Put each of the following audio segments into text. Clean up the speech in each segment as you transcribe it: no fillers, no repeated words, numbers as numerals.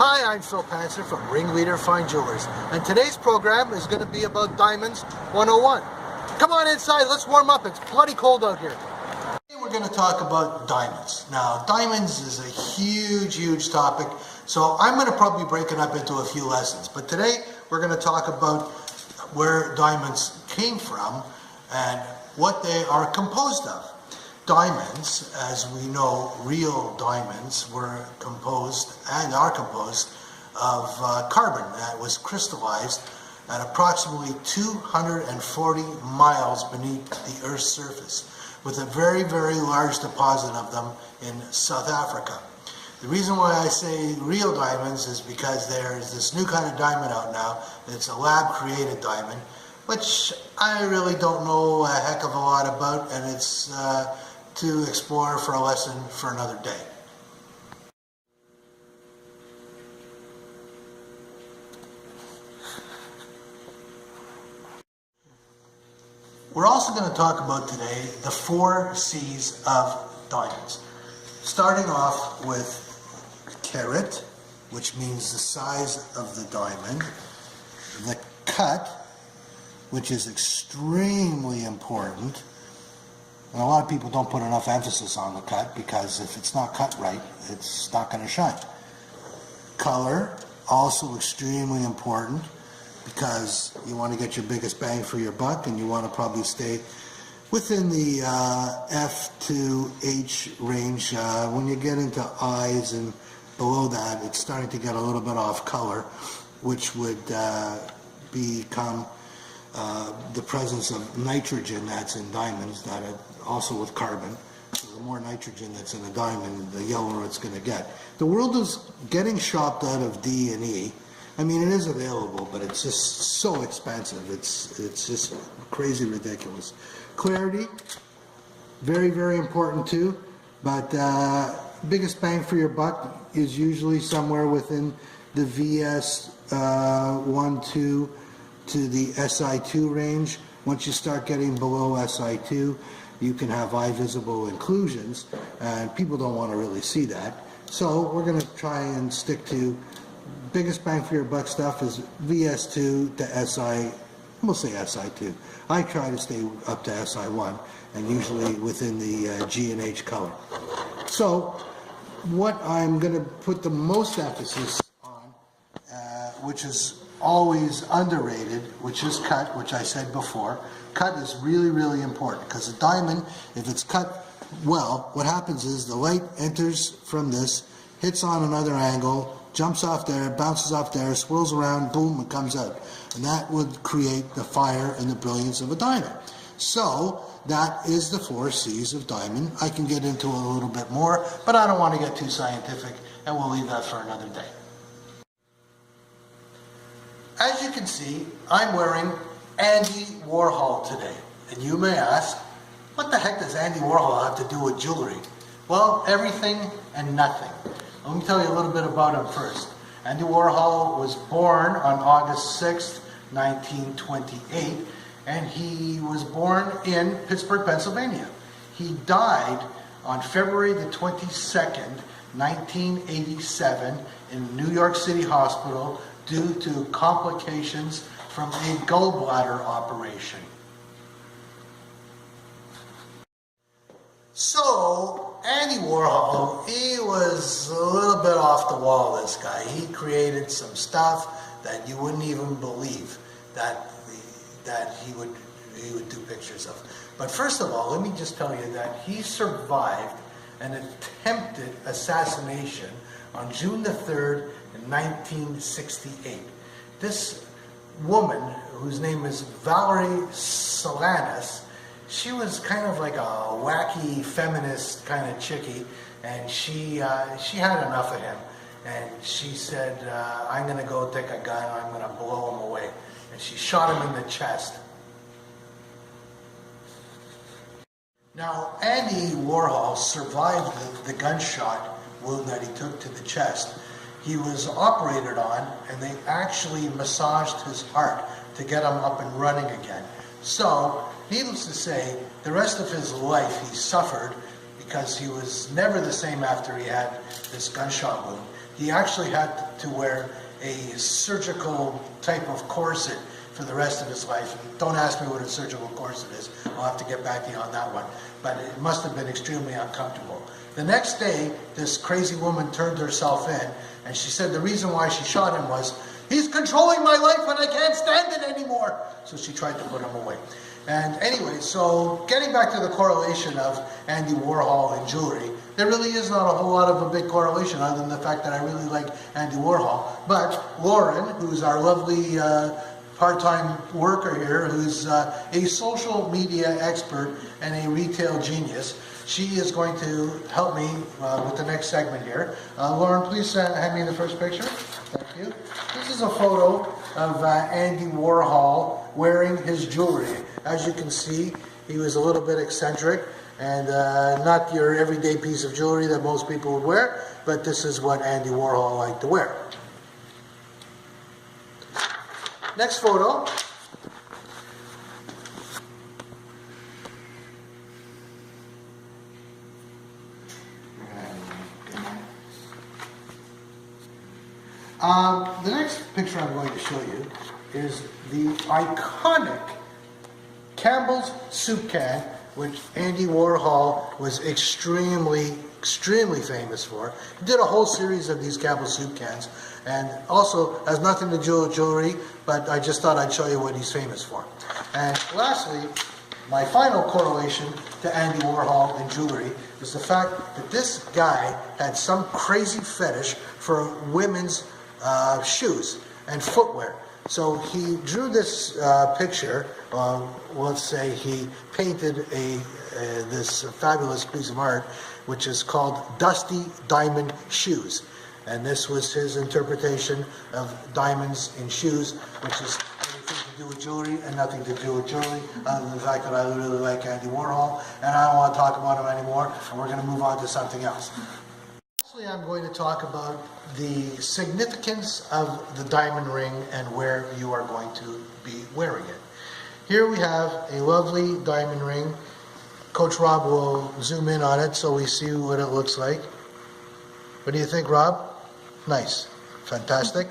Hi, I'm Phil Panzer from Ringleader Fine Jewelers, and today's program is going to be about Diamonds 101. Come on inside, let's warm up. It's bloody cold out here. Today we're going to talk about diamonds. Now, diamonds is a huge topic, so I'm going to probably break it up into a few lessons. But today we're going to talk about where diamonds came from and what they are composed of. Diamonds, as we know, real diamonds were composed and are composed of carbon that was crystallized at approximately 240 miles beneath the Earth's surface, with a very large deposit of them in South Africa. The reason why I say real diamonds is because there's this new kind of diamond out now. It's a lab-created diamond, which I really don't know a heck of a lot about, and it's to explore for a lesson for another day. We're also going to talk about today the 4 C's of diamonds. Starting off with carat, which means the size of the diamond, the cut, which is extremely important. And a lot of people don't put enough emphasis on the cut because if it's not cut right, it's not going to shine. Color, also extremely important because you want to get your biggest bang for your buck and you want to probably stay within the F to H range. When you get into I's and below that, it's starting to get a little bit off color, which would become the presence of nitrogen that's in diamonds that are also with carbon. So the more nitrogen that's in a diamond, the yellower it's going to get. The world is getting shopped out of D and E. I mean, it is available, but it's just so expensive. It's just crazy ridiculous. Clarity, very important too, but biggest bang for your buck is usually somewhere within the VS1, 2 to the SI2 range. Once you start getting below SI2, you can have eye visible inclusions, and people don't want to really see that. So we're going to try and stick to biggest bang for your buck stuff is VS2 to SI, we'll say SI2. I try to stay up to SI1 and usually within the G and H color. So what I'm going to put the most emphasis on, which is always underrated, which is cut, which I said before. Cut is really important because a diamond, if it's cut well, what happens is the light enters from this, hits on another angle, jumps off there, bounces off there, swirls around, boom, it comes out. And that would create the fire and the brilliance of a diamond. So that is the 4 C's of diamond. I can get into a little bit more, but I don't want to get too scientific, and we'll leave that for another day. As you can see, I'm wearing Andy Warhol today. And you may ask, what the heck does Andy Warhol have to do with jewelry? Well, everything and nothing. Let me tell you a little bit about him first. Andy Warhol was born on August 6th, 1928, and he was born in Pittsburgh, Pennsylvania. He died on February the 22nd, 1987 in New York City Hospital due to complications from a gallbladder operation. So, Andy Warhol, he was a little bit off the wall, this guy. He created some stuff that you wouldn't even believe that he would do pictures of. But first of all, let me just tell you that he survived an attempted assassination on June the 3rd in 1968. This woman, whose name is Valerie Solanas, she was kind of like a wacky feminist kind of chickie, and she had enough of him, and she said, I'm going to go take a gun, I'm going to blow him away. And she shot him in the chest. Now, Andy Warhol survived the gunshot wound that he took to the chest. He was operated on, and they actually massaged his heart to get him up and running again. So, needless to say, the rest of his life he suffered because he was never the same after he had this gunshot wound. he actually had to wear a surgical type of corset for the rest of his life. And don't ask me what a surgical corset is. I'll have to get back to you on that one. But it must have been extremely uncomfortable. The next day, this crazy woman turned herself in, and she said the reason why she shot him was, he's controlling my life and I can't stand it anymore. So she tried to put him away. And anyway, so getting back to the correlation of Andy Warhol and jewelry, there really is not a whole lot of a big correlation other than the fact that I really like Andy Warhol. But Lauren, who's our lovely part-time worker here, who's a social media expert and a retail genius, she is going to help me with the next segment here. Lauren, please hand me the first picture. Thank you. This is a photo of Andy Warhol wearing his jewelry. As you can see, he was a little bit eccentric and not your everyday piece of jewelry that most people would wear, but this is what Andy Warhol liked to wear. Next photo. The next picture I'm going to show you is the iconic Campbell's soup can, which Andy Warhol was extremely famous for. He did a whole series of these Campbell's soup cans, and also has nothing to do with jewelry, but I just thought I'd show you what he's famous for. And lastly, my final correlation to Andy Warhol and jewelry is the fact that this guy had some crazy fetish for women's shoes and footwear. So he drew this picture. Let's say he painted this fabulous piece of art, which is called Dusty Diamond Shoes. And this was his interpretation of diamonds in shoes, which is anything to do with jewelry and nothing to do with jewelry, other than the fact that I really like Andy Warhol, and I don't want to talk about him anymore, and we're going to move on to something else. Lastly, I'm going to talk about the significance of the diamond ring and where you are going to be wearing it. Here we have a lovely diamond ring. Coach Rob will zoom in on it so we see what it looks like. What do you think, Rob? Nice. Fantastic.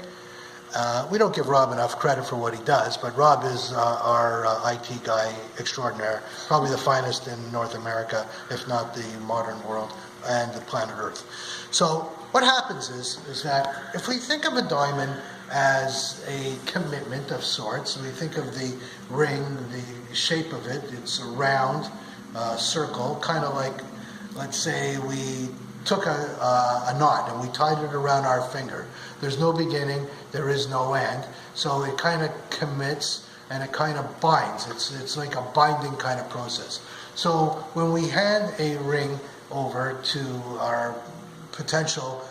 We don't give Rob enough credit for what he does, but Rob is our IT guy extraordinaire, probably the finest in North America, if not the modern world and the planet Earth. So what happens is that if we think of a diamond as a commitment of sorts, we think of the ring, the shape of it, it's a round circle, kind of like, let's say we took a knot and we tied it around our finger. There's no beginning, there is no end, so it kind of commits and it kind of binds. It's like a binding kind of process. So when we hand a ring over to our potential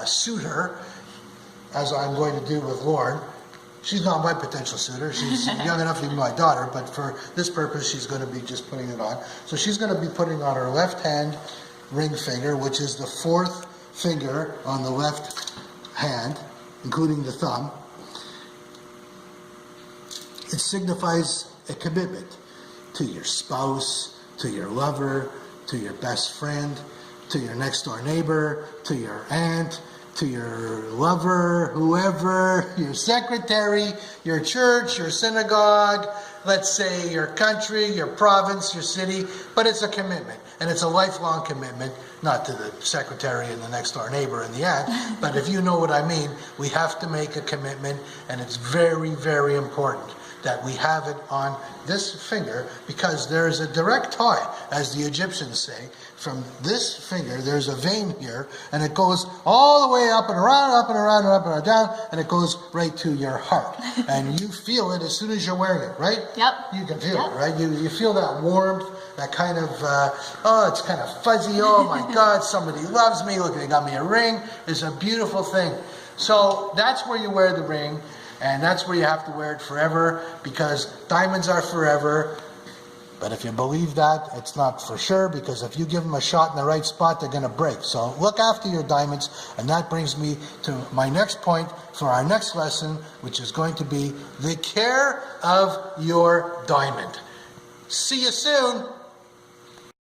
suitor, as I'm going to do with Lauren, she's not my potential suitor. She's young enough to be my daughter, but for this purpose, she's going to be just putting it on. So she's going to be putting on her left hand ring finger, which is the fourth finger on the left hand, including the thumb. It signifies a commitment to your spouse, to your lover, to your best friend, to your next door neighbor, to your aunt, to your lover, whoever, your secretary, your church, your synagogue, let's say your country, your province, your city, but it's a commitment. And it's a lifelong commitment, not to the secretary and the next door neighbor and the aunt, but if you know what I mean, we have to make a commitment, and it's very, very important that we have it on this finger, because there's a direct tie, as the Egyptians say. From this finger, there's a vein here, and it goes all the way up and around, up and around, and up and down, and it goes right to your heart. And you feel it as soon as you're wearing it, right? Yep. You can feel it, right? You feel that warmth, that kind of, oh, it's kind of fuzzy, oh my God, somebody loves me, look, they got me a ring. It's a beautiful thing. So that's where you wear the ring, and that's where you have to wear it forever, because diamonds are forever. But if you believe that, it's not for sure, because if you give them a shot in the right spot, they're going to break. So look after your diamonds, and that brings me to my next point for our next lesson, which is going to be the care of your diamond. See you soon.